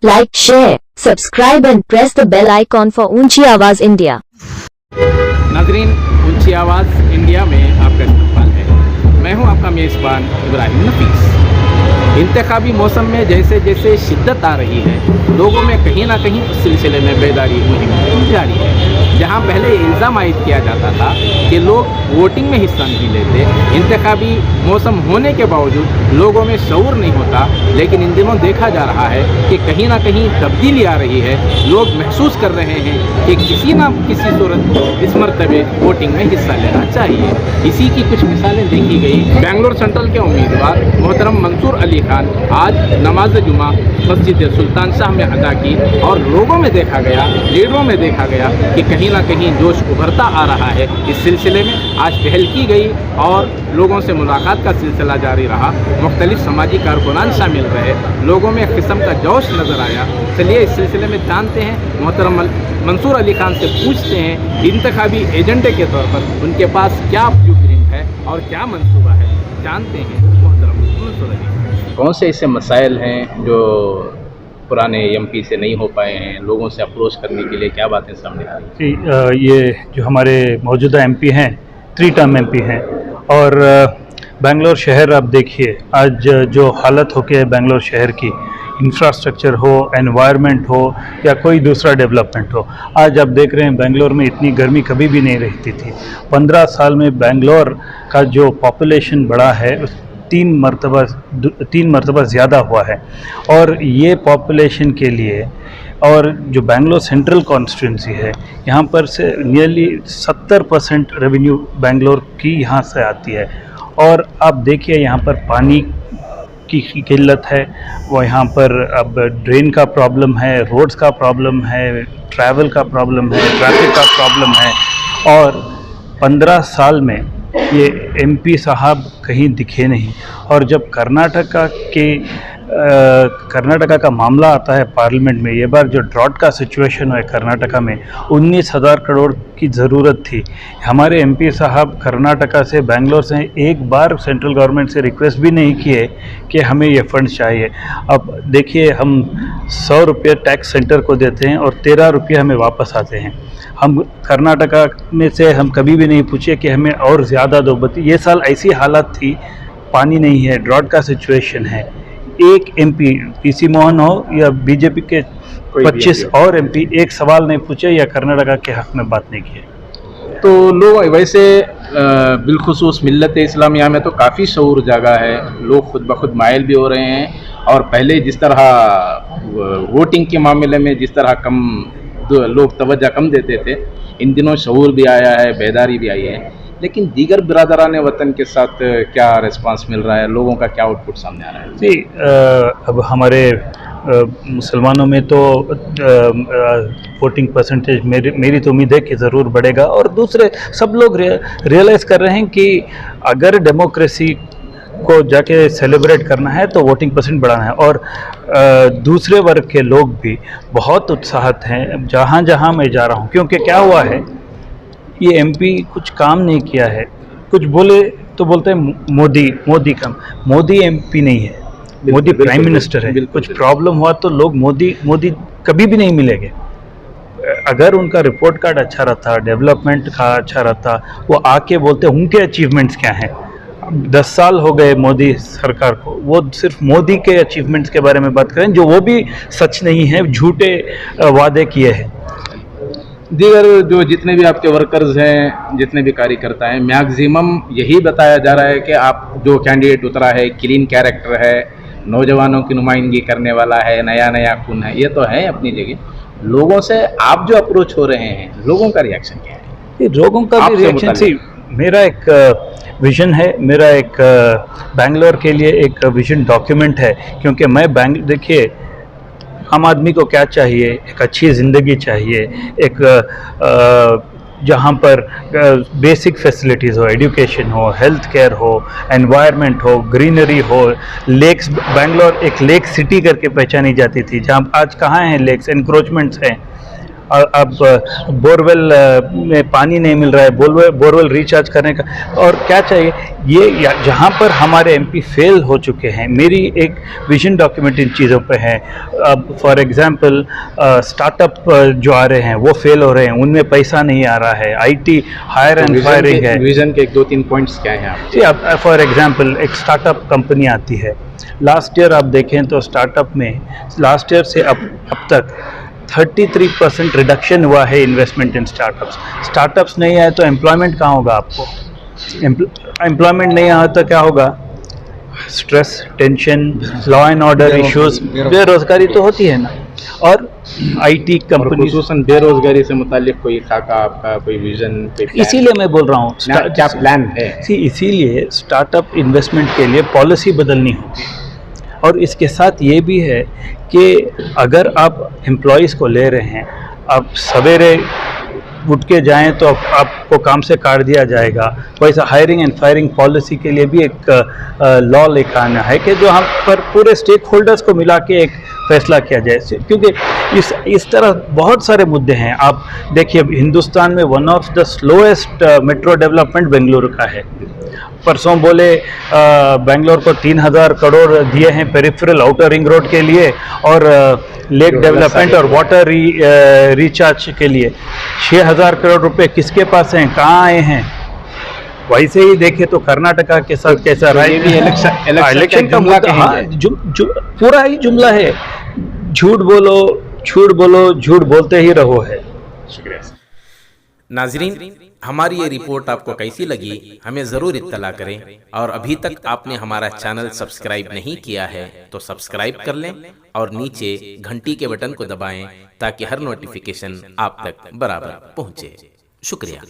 Like, share, subscribe and press the bell icon for ऊंची आवाज India. नाज़रीन, ऊंची आवाज़ इंडिया में आपका इस्तकबाल है। मैं हूं आपका मेज़बान इब्राहिम नफीस। इंतखाबी मौसम में जैसे जैसे शिद्दत आ रही है, लोगों में कहीं ना कहीं उस सिलसिले में बेदारी मुहिम जारी है। जहां पहले इल्ज़ाम आयद किया जाता था कि लोग वोटिंग में हिस्सा नहीं लेते, इंतखाबी मौसम होने के बावजूद लोगों में शऊर नहीं होता, लेकिन इन दिनों देखा जा रहा है कि कहीं ना कहीं तब्दीली आ रही है। लोग महसूस कर रहे हैं कि किसी न किसी सूरत इस मरतबे वोटिंग में हिस्सा लेना चाहिए। इसी की कुछ मिसालें देखी गई। बेंगलोर सेंट्रल के उम्मीदवार मोहतरम मंसूर अली खान आज नमाज जुमा मस्जिद सुल्तान शाह में अदा की और लोगों में देखा गया, लीडरों में देखा गया कि कहीं ना कहीं जोश उभरता आ रहा है। इस सिलसिले में आज पहल की गई और लोगों से मुलाकात का सिलसिला जारी रहा। मुख्तलिफ समाजी कारकुनान शामिल रहे, लोगों में एक किस्म का जोश नज़र आया। चलिए इस सिलसिले में जानते हैं, मोहतरम मंसूर अली खान से पूछते हैं इंतखाबी एजेंडे के तौर पर उनके पास क्या ब्लूप्रिंट है और क्या मंसूबा है। जानते हैं मोहतरम मंसूर अली खान, कौन से ऐसे मसाइल हैं जो पुराने एमपी से नहीं हो पाए हैं, लोगों से अप्रोच करने के लिए क्या बातें सामने आ रही हैं? ये जो हमारे मौजूदा एमपी हैं, 3 टर्म एमपी हैं और बेंगलोर शहर आप देखिए आज जो हालत हो के बेंगलोर शहर की, इंफ्रास्ट्रक्चर हो, एनवायरनमेंट हो या कोई दूसरा डेवलपमेंट हो, आज आप देख रहे हैं बेंगलोर में इतनी गर्मी कभी भी नहीं रहती थी। 15 साल में बेंगलोर का जो पॉपुलेशन बढ़ा है 3 मरतबा ज़्यादा हुआ है। और ये पॉपुलेशन के लिए और जो बेंगलोर सेंट्रल कॉन्स्टिट्यूंसी है, यहाँ पर से नियरली 70% रेवेन्यू बेंगलोर की यहाँ से आती है। और आप देखिए यहाँ पर पानी की किल्लत है, वो यहाँ पर अब ड्रेन का प्रॉब्लम है, रोड्स का प्रॉब्लम है, ट्रैवल का प्रॉब्लम है, ट्रैफिक का प्रॉब्लम है। और 15 साल में ये एमपी साहब कहीं दिखे नहीं। और जब कर्नाटका का मामला आता है पार्लियामेंट में, ये बार जो ड्रॉट का सिचुएशन है कर्नाटका में, 19,000 करोड़ की ज़रूरत थी। हमारे एमपी साहब कर्नाटका से, बेंगलोर से एक बार सेंट्रल गवर्नमेंट से रिक्वेस्ट भी नहीं किए कि हमें ये फंड्स चाहिए। अब देखिए हम 100 रुपये टैक्स सेंटर को देते हैं और 13 रुपये हमें वापस आते हैं। हम कर्नाटका में से हम कभी भी नहीं पूछे कि हमें और ज़्यादा दो। ये साल ऐसी हालत थी, पानी नहीं है, ड्रॉट का सिचुएशन है। एक एमपी पीसी मोहन हो या बीजेपी के 25 और एमपी एक सवाल नहीं पूछे या कर्नाटका के हक में बात नहीं की। तो लोग वैसे बिलखुसूस मिल्लत इस्लामिया में तो काफ़ी शऊर जागा है, लोग खुद ब खुद माइल भी हो रहे हैं। और पहले जिस तरह वोटिंग के मामले में जिस तरह कम लोग तवज्जो कम देते थे, इन दिनों शऊर भी आया है, बेदारी भी आई है। लेकिन दीगर बिरादरान वतन के साथ क्या रिस्पांस मिल रहा है, लोगों का क्या आउटपुट सामने आ रहा है? जी, अब हमारे मुसलमानों में तो वोटिंग परसेंटेज मेरी तो उम्मीद है कि ज़रूर बढ़ेगा। और दूसरे सब लोग रियलाइज़ कर रहे हैं कि अगर डेमोक्रेसी को जाके सेलिब्रेट करना है तो वोटिंग परसेंट बढ़ाना है। और दूसरे वर्ग के लोग भी बहुत उत्साहित हैं जहाँ जहाँ मैं जा रहा हूँ, क्योंकि क्या हुआ है, ये एमपी कुछ काम नहीं किया है। कुछ बोले तो बोलते हैं मोदी एमपी नहीं है, मोदी प्राइम मिनिस्टर है। कुछ प्रॉब्लम हुआ तो लोग मोदी कभी भी नहीं मिलेंगे। अगर उनका रिपोर्ट कार्ड अच्छा रहता, डेवलपमेंट का अच्छा रहता, वो आके बोलते उनके अचीवमेंट्स क्या हैं। 10 साल हो गए मोदी सरकार को, वो सिर्फ मोदी के अचीवमेंट्स के बारे में बात करें जो वो भी सच नहीं है, झूठे वादे किए हैं। दीगर जो जितने भी आपके वर्कर्स हैं, जितने भी कार्यकर्ता हैं, मैक्सिमम यही बताया जा रहा है कि आप जो कैंडिडेट उतरा है क्लीन कैरेक्टर है, नौजवानों की नुमाइंदगी करने वाला है, नया खून है। ये तो है अपनी जगह। लोगों से आप जो अप्रोच हो रहे हैं, लोगोों का रिएक्शन क्या है? लोगों का भी रिएक्शन सी, मेरा एक विज़न है, मेरा एक बेंगलोर के लिए एक विज़न डॉक्यूमेंट है। क्योंकि मैं देखिए आम आदमी को क्या चाहिए, एक अच्छी ज़िंदगी चाहिए, एक जहाँ पर बेसिक फैसिलिटीज़ हो, एजुकेशन हो, हेल्थ केयर हो, एनवायरनमेंट हो, ग्रीनरी हो, लेक्स। बेंगलोर एक लेक सिटी करके पहचानी जाती थी, जहाँ आज कहाँ हैं लेक्स, एनक्रोचमेंट्स हैं। अब बोरवेल में पानी नहीं मिल रहा है, बोरवेल रिचार्ज करने का, और क्या चाहिए ये जहाँ पर हमारे एमपी फेल हो चुके हैं। मेरी एक विजन डॉक्यूमेंट इन चीज़ों पे है। अब फॉर एग्जांपल स्टार्टअप जो आ रहे हैं वो फेल हो रहे हैं, उनमें पैसा नहीं आ रहा है, आईटी हायर एंड फायरिंग है। विजन के 2-3 पॉइंट्स क्या हैं आप? जी, अब फॉर एग्जांपल एक स्टार्टअप कंपनी आती है, लास्ट ईयर आप देखें तो स्टार्टअप में लास्ट ईयर से अब तक 33% रिडक्शन हुआ है इन्वेस्टमेंट इन स्टार्टअप्स। स्टार्टअप्स नहीं आए तो एम्प्लॉयमेंट कहाँ होगा आपको? एम्प्लॉयमेंट नहीं आया तो क्या होगा? Stress, tension, law and order issues, बेरोजगारी तो होती है ना। और आईटी कंपनी, खुसूसन बेरोजगारी से मुतालिक कोई खाका आपका, कोई विजन, कोई plan? इसीलिए मैं बोल रहा हूँ क्या प्लान है? इसीलिए स्टार्टअप इन्वेस्टमेंट के लिए पॉलिसी बदलनी होगी। और इसके साथ ये भी है कि अगर आप एम्प्लॉयज़ को ले रहे हैं, आप सवेरे उठ के जाएं तो आपको काम से काट दिया जाएगा। वैसा हायरिंग एंड फायरिंग पॉलिसी के लिए भी एक लॉ लेकर आना है कि जो हम पर पूरे स्टेक होल्डर्स को मिला के एक फैसला किया जाए, क्योंकि इस तरह बहुत सारे मुद्दे हैं। आप देखिए हिंदुस्तान में one of the slowest metro development Bengaluru का है। परसों बोले बेंगलोर को 3000 करोड़ दिए हैं पेरिफेरल आउटर रिंग रोड के लिए और लेक डेवलपमेंट और वाटर रिचार्ज के लिए। 6000 करोड़ रुपए किसके पास हैं, कहाँ आए हैं? वैसे ही देखे तो कर्नाटका के साथ कैसा रहा है, इलेक्शन का मुद्दा, हाँ, पूरा ही जुमला है, झूठ बोलो, झूठ बोलते ही रहो है। नाजरीन, हमारी ये रिपोर्ट आपको कैसी लगी हमें ज़रूर इत्तला करें, और अभी तक आपने हमारा चैनल सब्सक्राइब नहीं किया है तो सब्सक्राइब कर लें और नीचे घंटी के बटन को दबाएं ताकि हर नोटिफिकेशन आप तक बराबर पहुंचे। शुक्रिया।